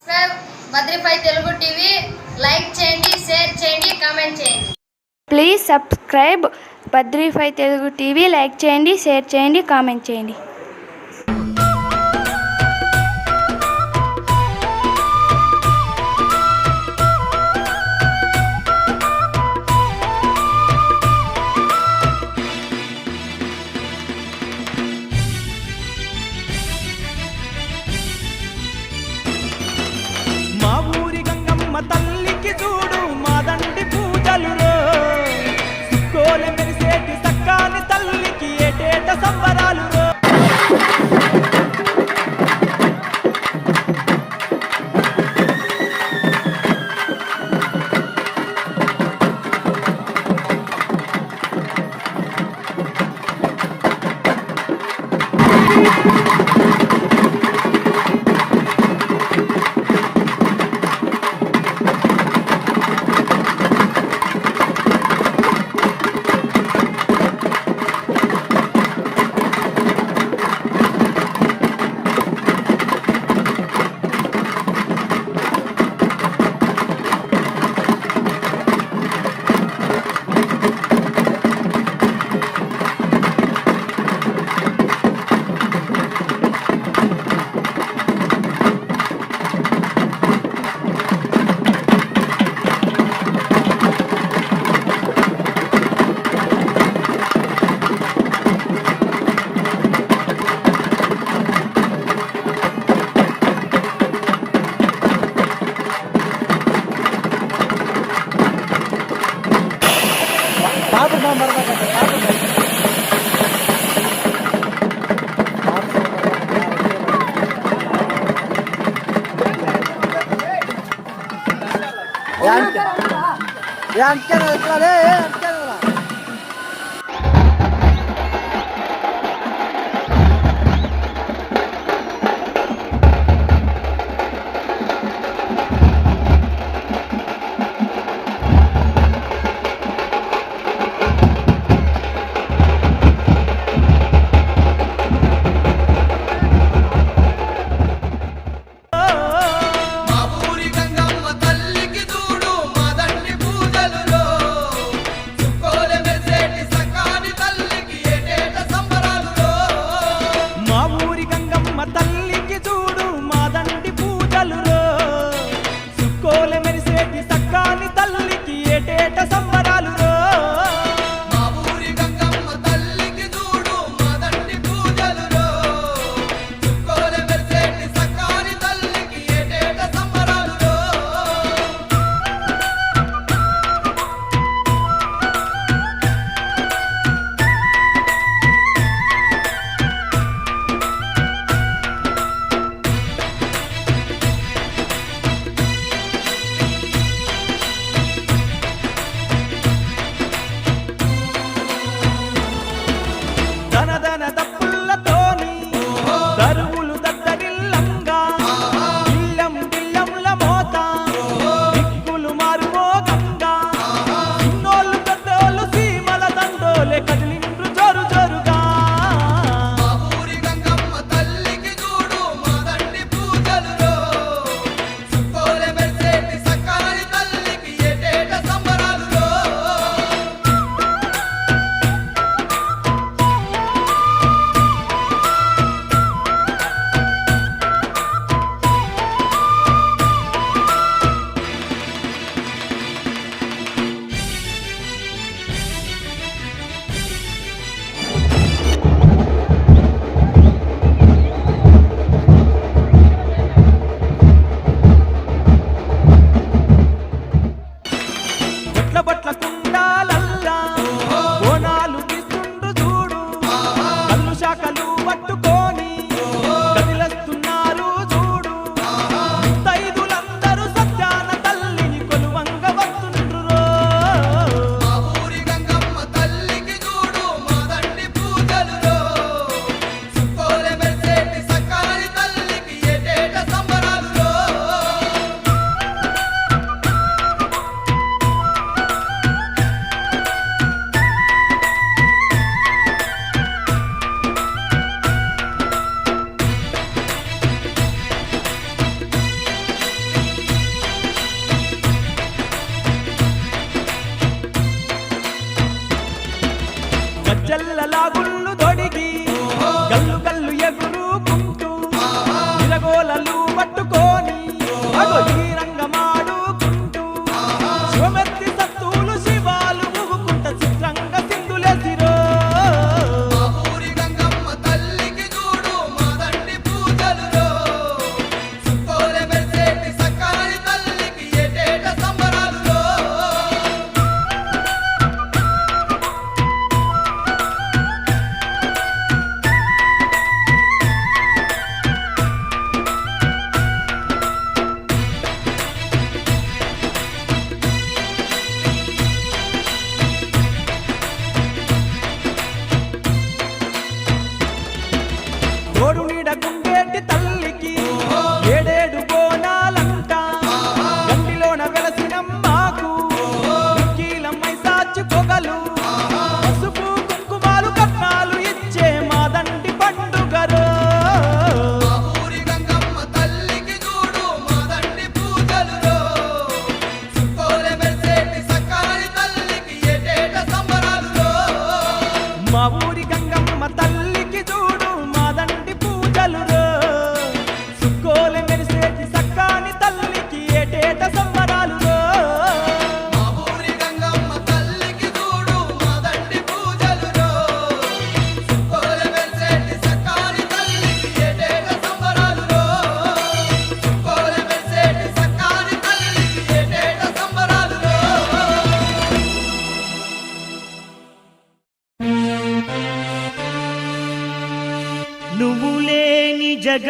Subscribe బద్రిఫై Telugu TV like చేయండి, share చేయండి, కామెంట్ చేయండి. ప్లీజ్ సబ్స్క్రైబ్ బద్రిఫై తెలుగు టీవీ. లైక్ చేయండి, షేర్ చేయండి, కామెంట్ చేయండి. తల్లికి చూడు మాదండి పూజలు సుక్కోలు మెరిసేటి సక్కాని తల్లికి ఏటేట సంబరాలు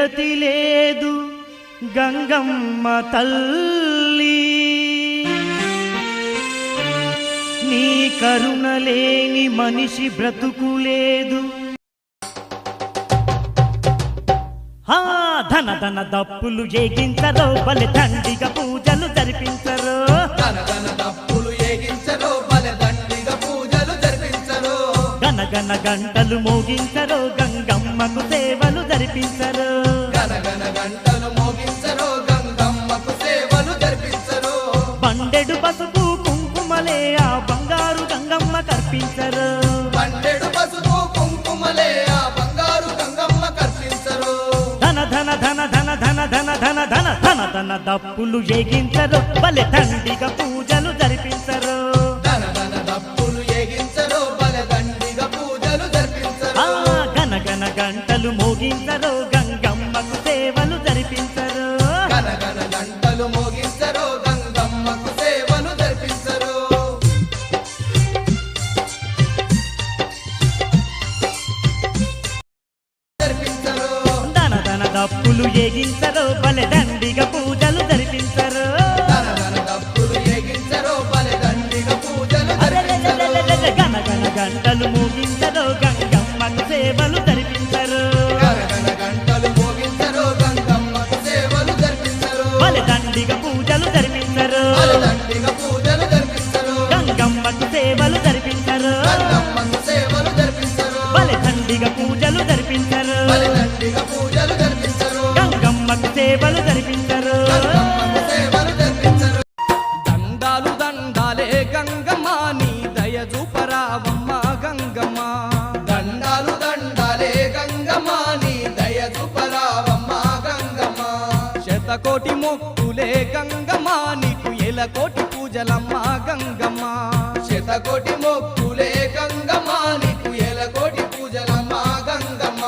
జగతి లేదు గంగమ్మ తల్లి, నీ కరుణ లేని మనిషి బ్రతుకు లేదు. ధన ధన దప్పులు ఏగించరో బలి దండిగా పూజలు జరిపించరో, గనగన గంటలు మోగించరో గంగమ్మకు సేవలు జరిపించరో, బండెడు పసుపు కుంకుమలే ఆ బంగారు గంగమ్మ కర్పించరు, ధన ధన ధన ధన ధన ధన ధన ధన ధన ధన దప్పులు ఏగించరు బలి దండిగా పూజలు జరిపించరు, గనగన గంటలు మోగించరు గంగమ్మకు సేవలు జరిపించరు, ధన ధన దప్పులు ఏగించరు బలి దండిగా పూజలు జరిపించరు, గనగన గంటలు మోగించరు గంగమ్మకు సేవలు జరిపించరు, బలి దండిగా పూజలు జరిపించరు, గంగమ్మకు సేవలు జరిపించరు, బలి దండిగా పూజలు జరిపించరు, గంగమ్మకు సేవలు జరిపించరు. దండాలు దండాలే గంగమ్మ నీ దయ చూపరావమ్మ గంగమ్మ, దండాలు దండాలే గంగమ్మ నీ దయ చూపరావమ్మ గంగమ్మ, శతకోటి మొక్కులే గంగమ్మ నీకు ఎలకోటి పూజలమ్మ గంగమ్మ, శతకోటి మొక్కులే గంగమ్మ నీకు ఎలకోటి పూజలమ్మ గంగమ్మ.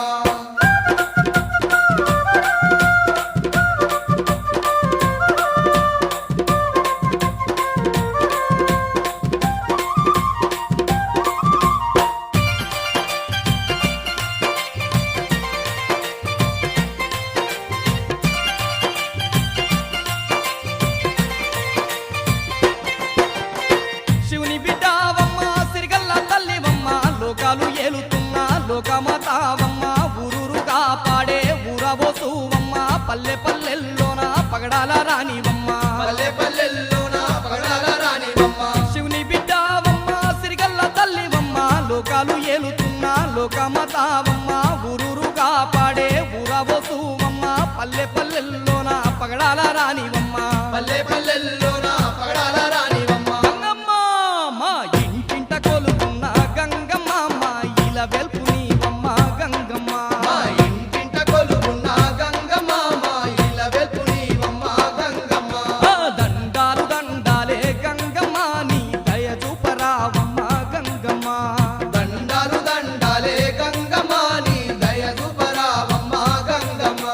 శివుని బిడ్డావమ్మ సిరిగల్ల తల్లివమ్మ, లోకాలు ఏలుతున్నా లోకమాతావమ్మ, ఊరూరుగా పాడే ఊరబోసువమ్మ, పల్లె పల్లెల్లోన పగడాల రానివమ్మ, పల్లె పల్లెల్లోన పగడాల రానివమ్మ, శివుని బిడ్డావమ్మ సిరిగల్ల తల్లివమ్మ, లోకాలు ఏలుతున్నా లోకమాతావమ్మ, ఊరూరుగా పాడే ఊరబోసువమ్మ, పల్లె పల్లెల్లోన పగడాల రానివమ్మ, పల్లె పల్లెల్లోన పగడాల రానివమ్మ. గంగమ్మ మా ఇంటింట కొలుకున్న గంగమ్మ, మా ఇల వెల్పు నీవమ్మ గంగమ్మ, మా ఇంటింట కొలుకున్న గంగమ్మ, మా ఇల వెల్పు నీవమ్మ గంగమ్మ, దండాలు దండాలే గంగమ్మ నీ దయ చూపరావమ్మ గంగమ్మ, దండాలు దండాలే గంగమ్మ నీ దయ చూపరావమ్మ గంగమ్మ.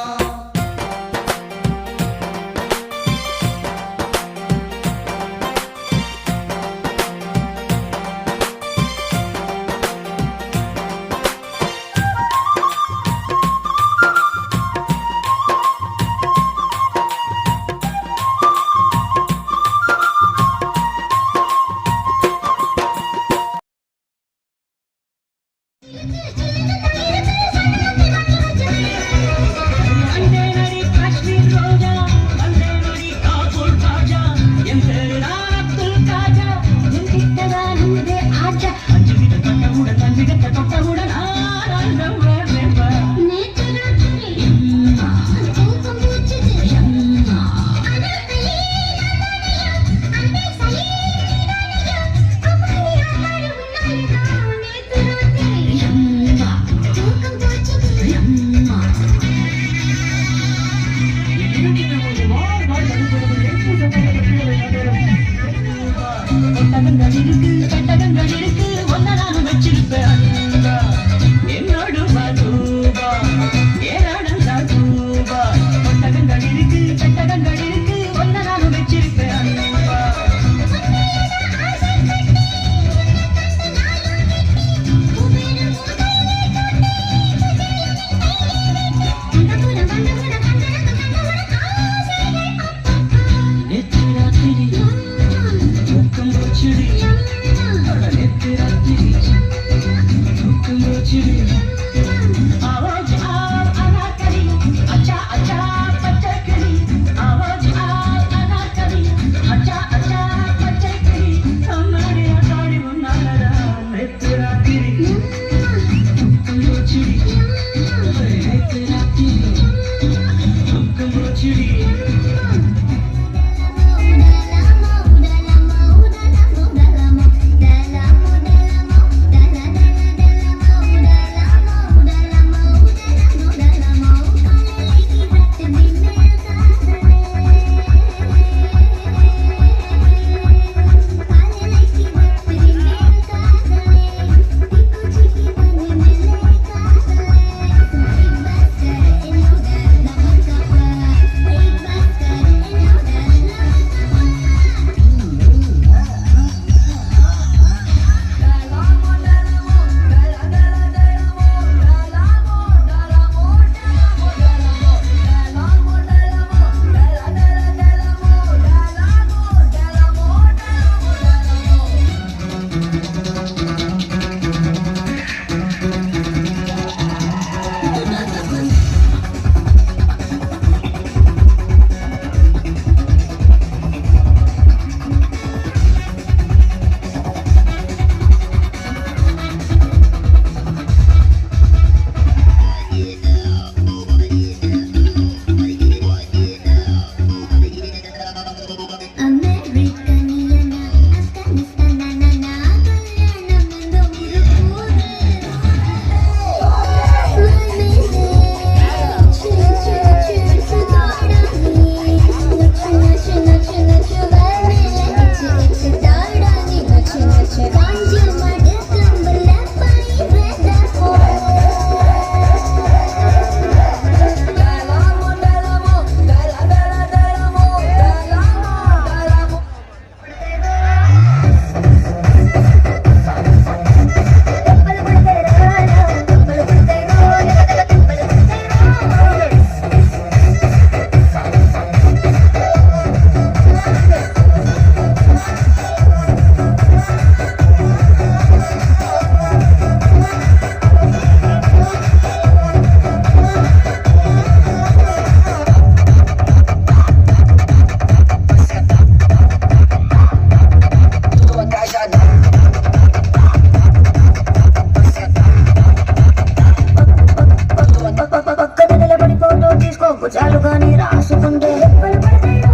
భుజాలు గాని రాసుకుంటే దెబ్బలు పడతాయిరో,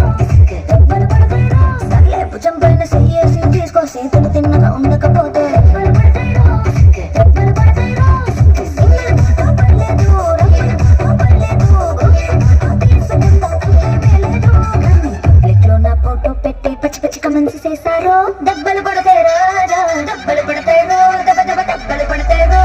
దెబ్బలు పడతాయిరో. సర్లే భుజం పైన చెయ్యేసి తీసుకో, చేతులు తిన్నగా ఉండకపోతే దెబ్బలు పడతాయిరో, దెబ్బలు పడతాయిరో. సింగిల్ మాతో పడలేదు, రంగుల మాతో పడలేదు, గొంగళి మాతో తీసుకుందాం తప్పేమీ లేదు. కానీ పబ్లిక్ లో నా ఫోటో పెట్టి పచ్చి పచ్చి కమెంట్స్ చేశారో, దెబ్బలు పడతాయిరో, దెబ్బలు పడతాయిరో, దెబ్బ దెబ్బ దెబ్బలు పడతాయిరో.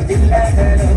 జిల్లాలో